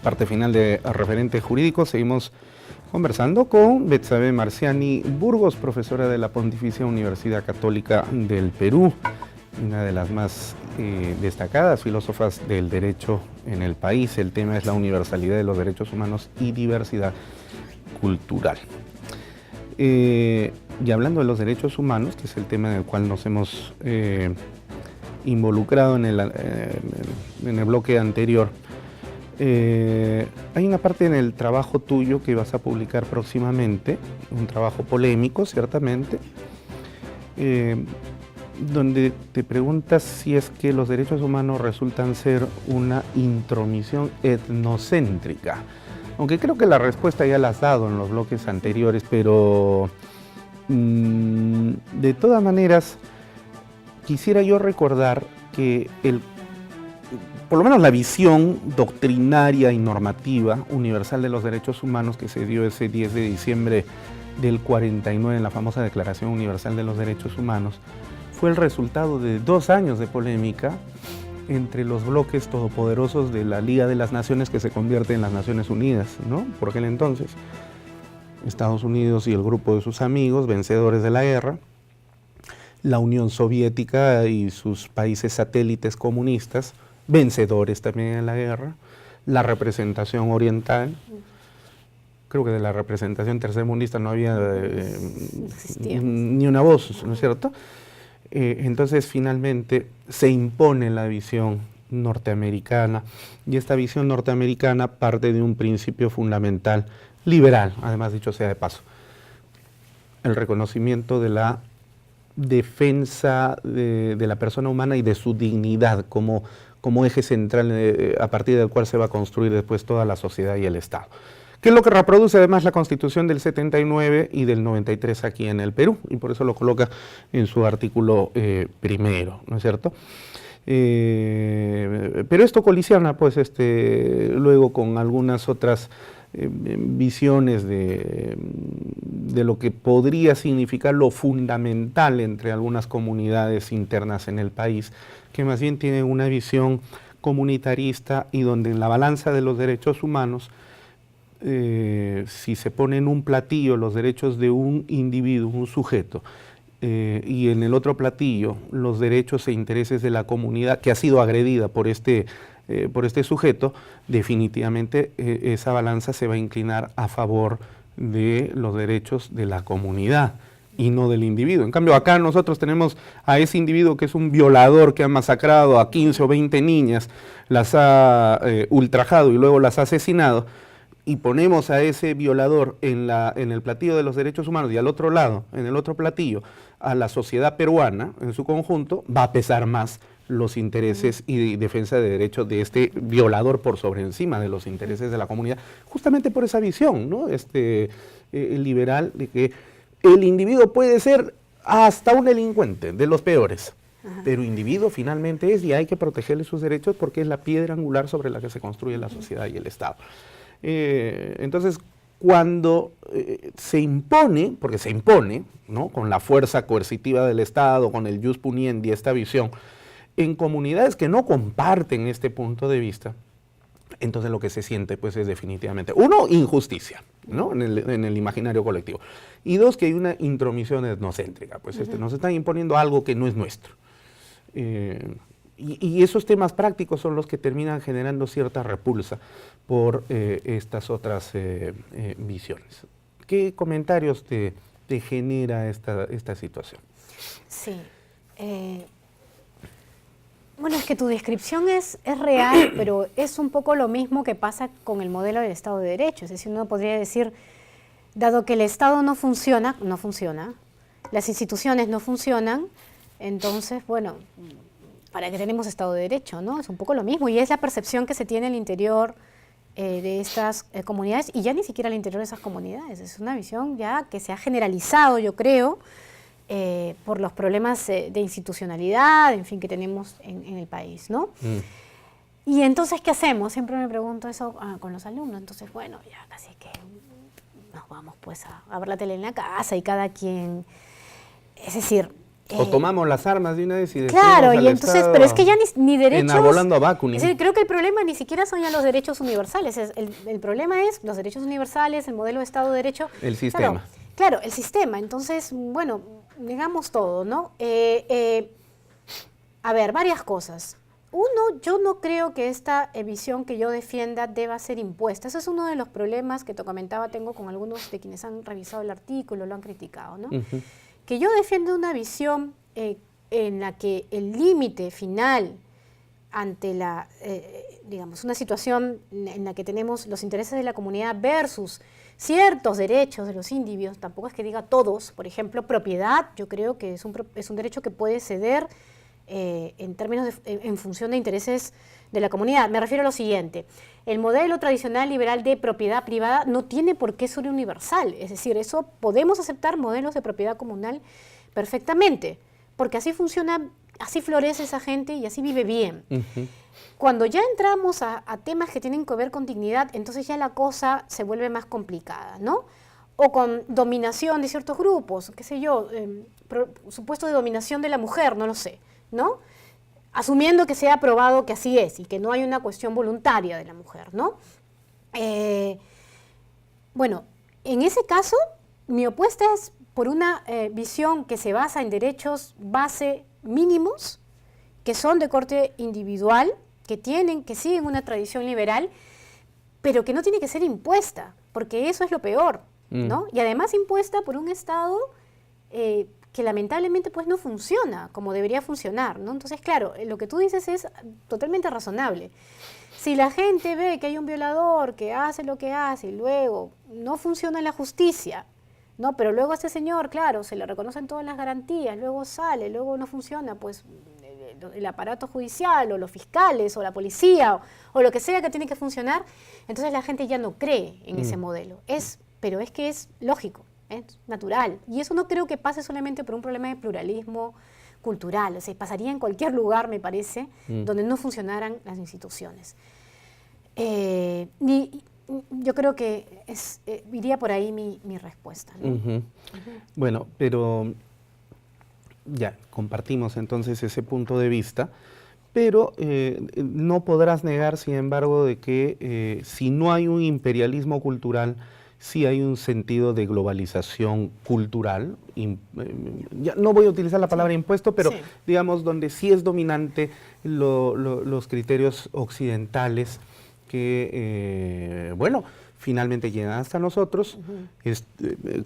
parte final de Referente Jurídico. Seguimos conversando con Betsabe Marciani Burgos, profesora de la Pontificia Universidad Católica del Perú, una de las más destacadas filósofas del derecho en el país. El tema es la universalidad de los derechos humanos y diversidad cultural. Y hablando de los derechos humanos, que es el tema en el cual nos hemos involucrado en el bloque anterior, hay una parte en el trabajo tuyo que vas a publicar próximamente, un trabajo polémico, ciertamente, donde te preguntas si es que los derechos humanos resultan ser una intromisión etnocéntrica. Aunque creo que la respuesta ya la has dado en los bloques anteriores, pero de todas maneras quisiera yo recordar que por lo menos la visión doctrinaria y normativa universal de los derechos humanos que se dio ese 10 de diciembre del 49 en la famosa Declaración Universal de los Derechos Humanos fue el resultado de 2 años de polémica entre los bloques todopoderosos de la Liga de las Naciones, que se convierte en las Naciones Unidas, ¿no? Por aquel entonces, Estados Unidos y el grupo de sus amigos, vencedores de la guerra, la Unión Soviética y sus países satélites comunistas, vencedores también en la guerra, la representación oriental. Creo que de la representación tercermundista no había ni una voz, ¿no es cierto? Entonces finalmente se impone la visión norteamericana, y esta visión norteamericana parte de un principio fundamental liberal, además dicho sea de paso, el reconocimiento de la defensa de la persona humana y de su dignidad como eje central a partir del cual se va a construir después toda la sociedad y el Estado. Que es lo que reproduce además la Constitución del 79 y del 93 aquí en el Perú, y por eso lo coloca en su artículo primero, ¿no es cierto? Pero esto colisiona pues luego con algunas otras visiones de lo que podría significar lo fundamental entre algunas comunidades internas en el país, que más bien tienen una visión comunitarista y donde en la balanza de los derechos humanos, si se pone en un platillo los derechos de un individuo, un sujeto, y en el otro platillo los derechos e intereses de la comunidad que ha sido agredida por este sujeto, definitivamente esa balanza se va a inclinar a favor de los derechos de la comunidad y no del individuo. En cambio, acá nosotros tenemos a ese individuo que es un violador, que ha masacrado a 15 o 20 niñas, las ha ultrajado y luego las ha asesinado, y ponemos a ese violador en el platillo de los derechos humanos, y al otro lado, en el otro platillo, a la sociedad peruana en su conjunto, va a pesar más los intereses y defensa de derechos de este violador por sobre encima de los intereses de la comunidad, justamente por esa visión, ¿no? Liberal, de que el individuo puede ser hasta un delincuente, de los peores, pero individuo finalmente es, y hay que protegerle sus derechos porque es la piedra angular sobre la que se construye la sociedad y el Estado. Entonces, cuando se impone, porque se impone, ¿no?, con la fuerza coercitiva del Estado, con el jus puniendi, esta visión, en comunidades que no comparten este punto de vista, entonces lo que se siente pues es definitivamente, uno, injusticia, ¿no?, en el imaginario colectivo, y dos, que hay una intromisión etnocéntrica, pues nos están imponiendo algo que no es nuestro. Y esos temas prácticos son los que terminan generando cierta repulsa por estas otras visiones. ¿Qué comentarios te genera esta situación? Sí. Bueno, es que tu descripción es real, pero es un poco lo mismo que pasa con el modelo del Estado de Derecho. Es decir, uno podría decir, dado que el Estado no funciona, las instituciones no funcionan, entonces, bueno, ¿para qué tenemos Estado de Derecho, no? Es un poco lo mismo, y es la percepción que se tiene al interior de estas comunidades, y ya ni siquiera al interior de esas comunidades. Es una visión ya que se ha generalizado, yo creo, por los problemas de institucionalidad, en fin, que tenemos en el país, ¿no? Y entonces, ¿qué hacemos? Siempre me pregunto eso con los alumnos. Entonces, bueno, ya casi que nos vamos pues a ver la tele en la casa y cada quien... Es decir, O tomamos las armas de una vez y decimos claro, al y entonces, Estado, pero es que ya ni derechos... enabolando a Bakunin. Es decir, creo que el problema ni siquiera son ya los derechos universales. El problema es los derechos universales, el modelo de Estado de Derecho. El sistema. Claro, el sistema. Entonces, bueno, digamos todo, ¿no? A ver, varias cosas. Uno, yo no creo que esta visión que yo defienda deba ser impuesta. Ese es uno de los problemas que te comentaba, tengo con algunos de quienes han revisado el artículo, lo han criticado, ¿no? Que yo defiendo una visión en la que el límite final ante la, digamos, una situación en la que tenemos los intereses de la comunidad versus ciertos derechos de los individuos, tampoco es que diga todos, por ejemplo, propiedad, yo creo que es un derecho que puede ceder en términos en función de intereses de la comunidad. Me refiero a lo siguiente, el modelo tradicional liberal de propiedad privada no tiene por qué ser universal, es decir, eso podemos aceptar modelos de propiedad comunal perfectamente, porque así funciona, así florece esa gente y así vive bien. Cuando ya entramos a temas que tienen que ver con dignidad, entonces ya la cosa se vuelve más complicada, ¿no? O con dominación de ciertos grupos, qué sé yo, supuesto de dominación de la mujer, no lo sé, ¿no? Asumiendo que se ha probado que así es y que no hay una cuestión voluntaria de la mujer, ¿no? Bueno, en ese caso, mi opuesta es por una visión que se basa en derechos base mínimos, que son de corte individual, que siguen una tradición liberal, pero que no tiene que ser impuesta, porque eso es lo peor, ¿no? Y además impuesta por un Estado que lamentablemente pues no funciona como debería funcionar, ¿no? Entonces, claro, lo que tú dices es totalmente razonable. Si la gente ve que hay un violador que hace lo que hace y luego no funciona la justicia, ¿no? Pero luego a este señor, claro, se le reconocen todas las garantías, luego sale, luego no funciona, pues el aparato judicial o los fiscales o la policía o lo que sea que tiene que funcionar, entonces la gente ya no cree en ese modelo. Pero es que es lógico, es natural. Y eso no creo que pase solamente por un problema de pluralismo cultural, o sea, pasaría en cualquier lugar, me parece, donde no funcionaran las instituciones. Yo creo que iría por ahí mi respuesta, ¿no? Bueno, pero ya compartimos entonces ese punto de vista, pero no podrás negar, sin embargo, de que si no hay un imperialismo cultural, sí hay un sentido de globalización cultural, ya no voy a utilizar la palabra impuesto, pero digamos donde sí es dominante los criterios occidentales que, bueno, finalmente llegan hasta nosotros,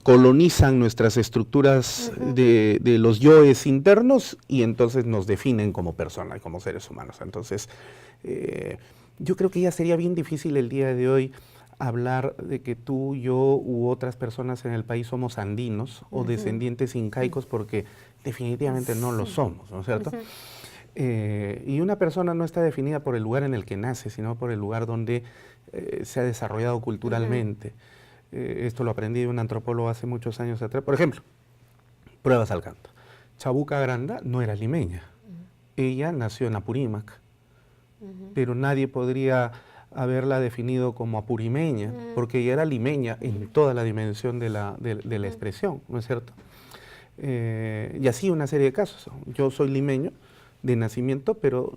colonizan nuestras estructuras de los yoes internos y entonces nos definen como personas, como seres humanos. Entonces, yo creo que ya sería bien difícil el día de hoy hablar de que tú, yo u otras personas en el país somos andinos o descendientes incaicos, porque definitivamente no lo somos, ¿no es cierto? Y una persona no está definida por el lugar en el que nace, sino por el lugar donde se ha desarrollado culturalmente. Esto lo aprendí de un antropólogo hace muchos años atrás. Por ejemplo, pruebas al canto. Chabuca Granda no era limeña. Ella nació en Apurímac, pero nadie podría haberla definido como apurimeña, porque ella era limeña en toda la dimensión de la expresión, ¿no es cierto? Y así una serie de casos. Yo soy limeño de nacimiento, pero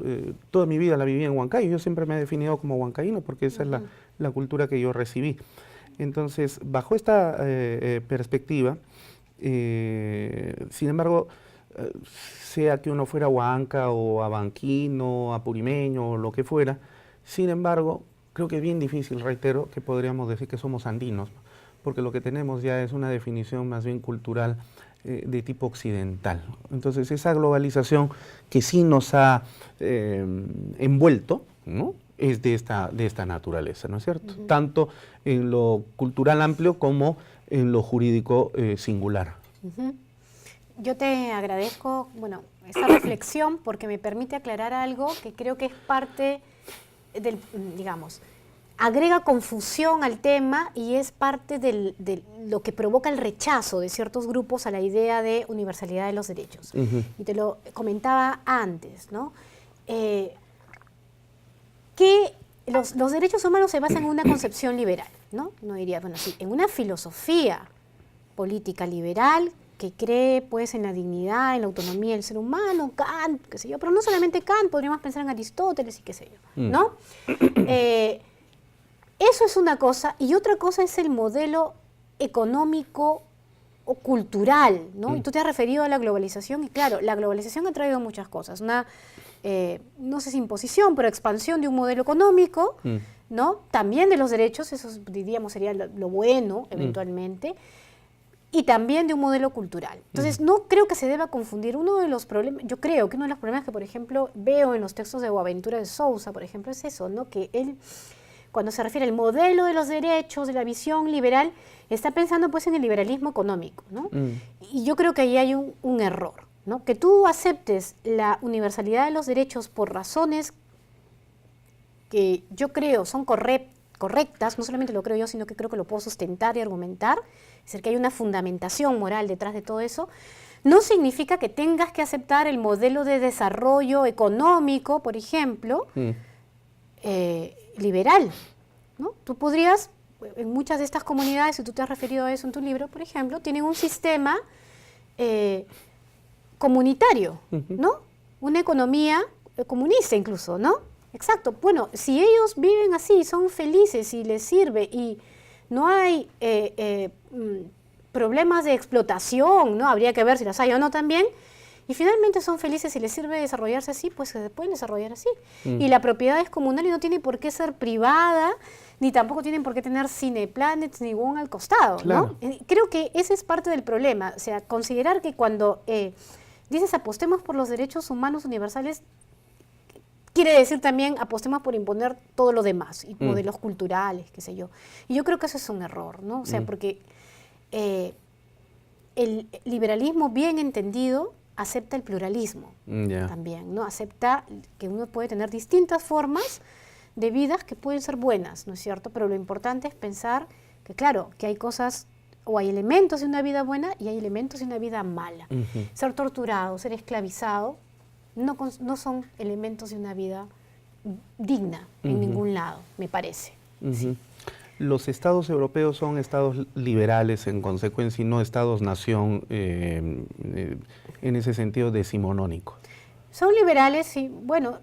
toda mi vida la viví en Huancayo. Yo siempre me he definido como huancaíno porque esa es la cultura que yo recibí. Entonces, bajo esta perspectiva, sin embargo, sea que uno fuera huanca o abanquino, apurimeño o lo que fuera, sin embargo, creo que es bien difícil, reitero, que podríamos decir que somos andinos, porque lo que tenemos ya es una definición más bien cultural de tipo occidental. Entonces, esa globalización que sí nos ha envuelto, ¿no?, es de esta naturaleza, ¿no es cierto? Tanto en lo cultural amplio como en lo jurídico singular. Yo te agradezco, bueno, esa reflexión porque me permite aclarar algo que creo que es parte del, digamos, agrega confusión al tema y es parte de lo que provoca el rechazo de ciertos grupos a la idea de universalidad de los derechos. Y te lo comentaba antes, ¿no? Que los derechos humanos se basan en una concepción liberal, ¿no? No diría, bueno, sí, en una filosofía política liberal que cree pues en la dignidad, en la autonomía del ser humano, Kant, qué sé yo, pero no solamente Kant, podríamos pensar en Aristóteles y qué sé yo, ¿no? Eso es una cosa, y otra cosa es el modelo económico o cultural, ¿no? Y tú te has referido a la globalización, y claro, la globalización ha traído muchas cosas, una, no sé si imposición, pero expansión de un modelo económico, ¿no? También de los derechos, eso diríamos sería lo bueno, eventualmente, y también de un modelo cultural. Entonces, no creo que se deba confundir. Uno de los problemas, yo creo que uno de los problemas que, por ejemplo, veo en los textos de Boaventura de Sousa, por ejemplo, es eso, ¿no? Que él, cuando se refiere al modelo de los derechos, de la visión liberal, está pensando pues en el liberalismo económico, ¿no? Y yo creo que ahí hay un error, ¿no? Que tú aceptes la universalidad de los derechos por razones que yo creo son correctas, no solamente lo creo yo, sino que creo que lo puedo sustentar y argumentar, es decir, que hay una fundamentación moral detrás de todo eso, no significa que tengas que aceptar el modelo de desarrollo económico, por ejemplo, liberal, ¿no? Tú podrías, en muchas de estas comunidades, y tú te has referido a eso en tu libro, por ejemplo, tienen un sistema comunitario, ¿no? Una economía comunista incluso, ¿no? Exacto. Bueno, si ellos viven así, son felices y les sirve y no hay problemas de explotación, ¿no? Habría que ver si las hay o no también. Y finalmente son felices y les sirve desarrollarse así, pues se pueden desarrollar así. Y la propiedad es comunal y no tiene por qué ser privada, ni tampoco tienen por qué tener Cineplanet ni WOM al costado, Claro. ¿no? Creo que ese es parte del problema. O sea, considerar que cuando dices apostemos por los derechos humanos universales, quiere decir también apostemos por imponer todo lo demás, y modelos culturales, qué sé yo. Y yo creo que eso es un error, ¿no? O sea, porque el liberalismo bien entendido acepta el pluralismo también, ¿no? Acepta que uno puede tener distintas formas de vidas que pueden ser buenas, ¿no es cierto? Pero lo importante es pensar que, claro, que hay cosas, o hay elementos de una vida buena y hay elementos de una vida mala. Ser torturado, ser esclavizado, no son elementos de una vida digna en ningún lado, me parece. Sí. Los estados europeos son estados liberales en consecuencia y no estados-nación en ese sentido decimonónico. Son liberales, sí. Bueno,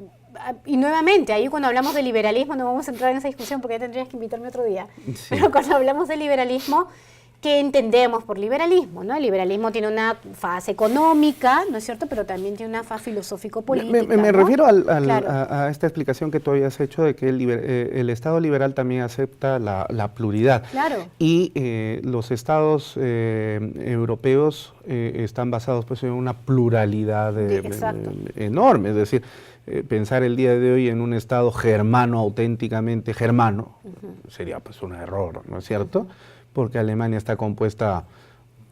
y nuevamente, ahí cuando hablamos de liberalismo, no vamos a entrar en esa discusión porque ya tendrías que invitarme otro día, sí. Pero cuando hablamos de liberalismo, ¿qué entendemos por liberalismo? ¿No? El liberalismo tiene una fase económica, ¿no es cierto?, pero también tiene una fase filosófico-política. Me ¿no? refiero Claro. a esta explicación que tú habías hecho de que el Estado liberal también acepta la pluralidad. Claro. Y los estados europeos están basados pues, en una pluralidad enorme. Es decir, pensar el día de hoy en un Estado germano, auténticamente germano, sería pues un error, ¿no es cierto? Porque Alemania está compuesta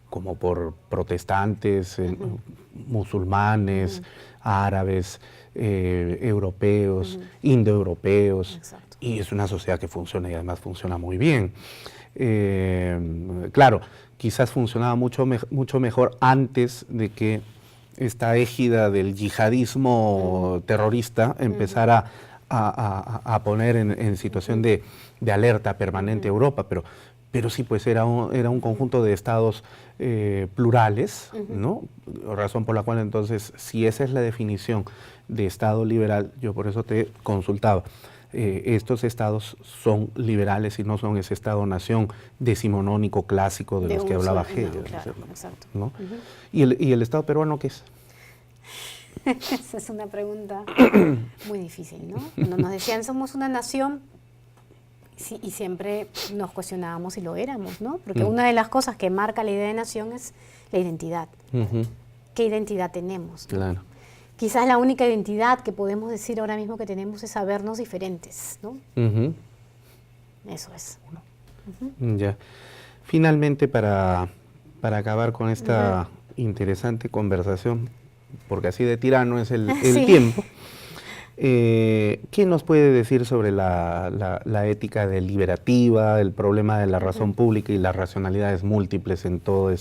como por protestantes, musulmanes, árabes, europeos, indoeuropeos, y es una sociedad que funciona y además funciona muy bien. Claro, quizás funcionaba mucho mejor antes de que esta égida del yihadismo terrorista empezara a poner en situación de alerta permanente a Europa, pero sí, pues era un conjunto de estados plurales, ¿no? Razón por la cual entonces, si esa es la definición de estado liberal, yo por eso te consultaba, estos estados son liberales y no son ese estado-nación decimonónico clásico de los que hablaba Hegel, claro, exacto. ¿no? ¿Y el estado peruano qué es? Esa es una pregunta muy difícil, ¿no? Cuando nos decían somos una nación, sí, y siempre nos cuestionábamos si lo éramos, ¿no? Porque una de las cosas que marca la idea de nación es la identidad. ¿Qué identidad tenemos? Claro. Quizás la única identidad que podemos decir ahora mismo que tenemos es sabernos diferentes, ¿no? Eso es. Ya. Finalmente, para acabar con esta interesante conversación, porque así de tirano es el tiempo, ¿qué nos puede decir sobre la ética deliberativa, el problema de la razón pública y las racionalidades múltiples en todo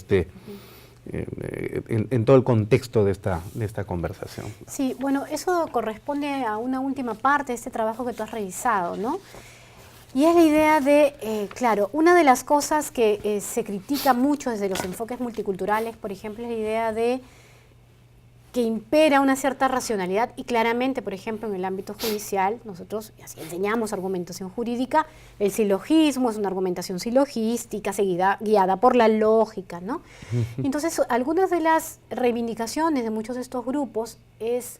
en todo el contexto de esta conversación? Sí, bueno, eso corresponde a una última parte de este trabajo que tú has realizado, ¿no? Y es la idea de, claro, una de las cosas que se critica mucho desde los enfoques multiculturales, por ejemplo, es la idea de que impera una cierta racionalidad y claramente, por ejemplo, en el ámbito judicial, nosotros así enseñamos argumentación jurídica, el silogismo es una argumentación silogística guiada por la lógica, ¿no? Entonces, algunas de las reivindicaciones de muchos de estos grupos es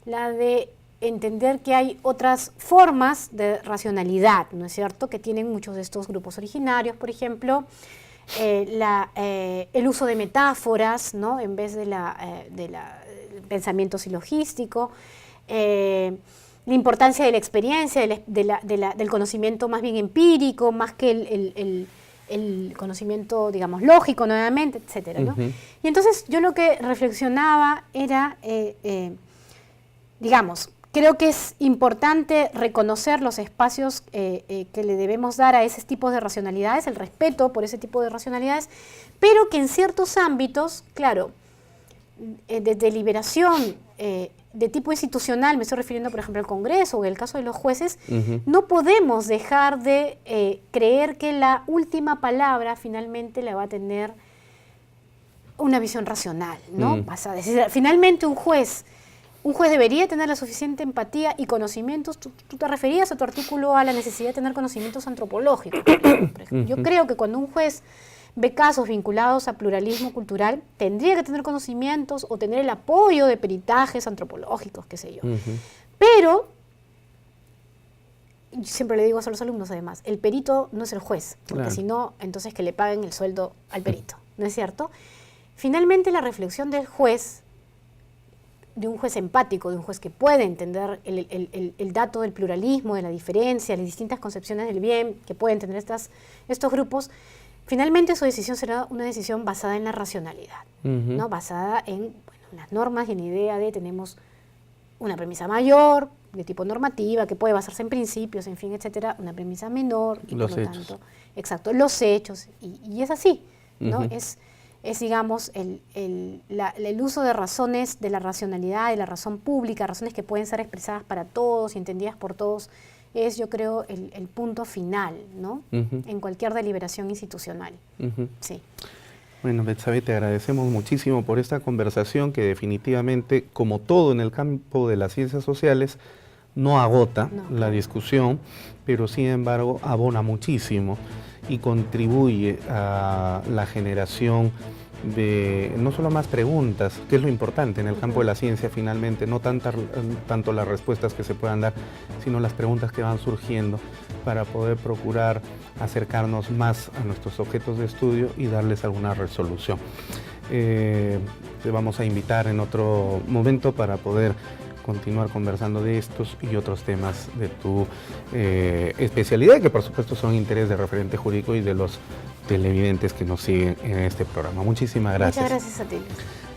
la de entender que hay otras formas de racionalidad, ¿no es cierto?, que tienen muchos de estos grupos originarios, por ejemplo, el uso de metáforas, ¿no?, en vez de del pensamiento silogístico, la importancia de la experiencia, del conocimiento más bien empírico, más que el conocimiento, digamos, lógico nuevamente, etcétera, ¿no? Y entonces yo lo que reflexionaba era, digamos, creo que es importante reconocer los espacios que le debemos dar a ese tipo de racionalidades, el respeto por ese tipo de racionalidades, pero que en ciertos ámbitos, claro, de deliberación de tipo institucional, me estoy refiriendo por ejemplo al Congreso o el caso de los jueces, no podemos dejar de creer que la última palabra finalmente la va a tener una visión racional, ¿no? Es decir, finalmente un juez debería tener la suficiente empatía y conocimientos. Tú te referías a tu artículo a la necesidad de tener conocimientos antropológicos. Yo creo que cuando un juez ve casos vinculados a pluralismo cultural, tendría que tener conocimientos o tener el apoyo de peritajes antropológicos, qué sé yo. Pero, yo siempre le digo a los alumnos además, el perito no es el juez, porque si no, entonces que le paguen el sueldo al perito, ¿no es cierto? Finalmente la reflexión del juez, de un juez empático, de un juez que puede entender el dato del pluralismo, de la diferencia, las distintas concepciones del bien que pueden tener estos grupos, finalmente su decisión será una decisión basada en la racionalidad, ¿no? Basada en las normas y en la idea de tenemos una premisa mayor, de tipo normativa, que puede basarse en principios, en fin, etcétera, una premisa menor, y por lo tanto, exacto, los hechos, y es así, ¿no? Es digamos, el uso de razones, de la racionalidad, de la razón pública, razones que pueden ser expresadas para todos y entendidas por todos, es, yo creo, el punto final, ¿no? En cualquier deliberación institucional. Sí. Bueno, Betsabe, te agradecemos muchísimo por esta conversación que definitivamente, como todo en el campo de las ciencias sociales, no agota la discusión, pero sin embargo abona muchísimo y contribuye a la generación de no solo más preguntas, que es lo importante en el campo de la ciencia finalmente, no tanto las respuestas que se puedan dar, sino las preguntas que van surgiendo para poder procurar acercarnos más a nuestros objetos de estudio y darles alguna resolución. Te vamos a invitar en otro momento para poder continuar conversando de estos y otros temas de tu especialidad, que por supuesto son interés de referente jurídico y de los televidentes que nos siguen en este programa. Muchísimas gracias. Muchas gracias a ti.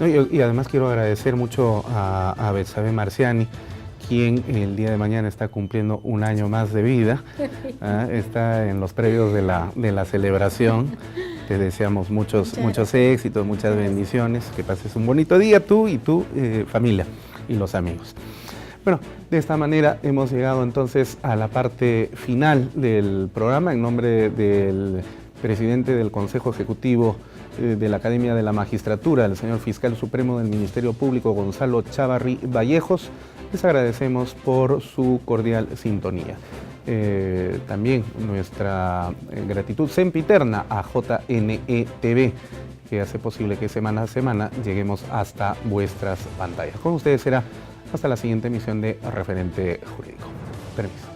No, y además quiero agradecer mucho a Betsabe Marciani, quien el día de mañana está cumpliendo un año más de vida, está en los previos de la celebración. Te deseamos muchos éxitos, muchas bendiciones, que pases un bonito día tú y tu familia y los amigos. Bueno, de esta manera hemos llegado entonces a la parte final del programa. En nombre del presidente del Consejo Ejecutivo de la Academia de la Magistratura, el señor Fiscal Supremo del Ministerio Público, Gonzalo Chávarri Vallejos, les agradecemos por su cordial sintonía. También nuestra gratitud sempiterna a JNE-TV, que hace posible que semana a semana lleguemos hasta vuestras pantallas. Con ustedes será hasta la siguiente emisión de Referente Jurídico. Permiso.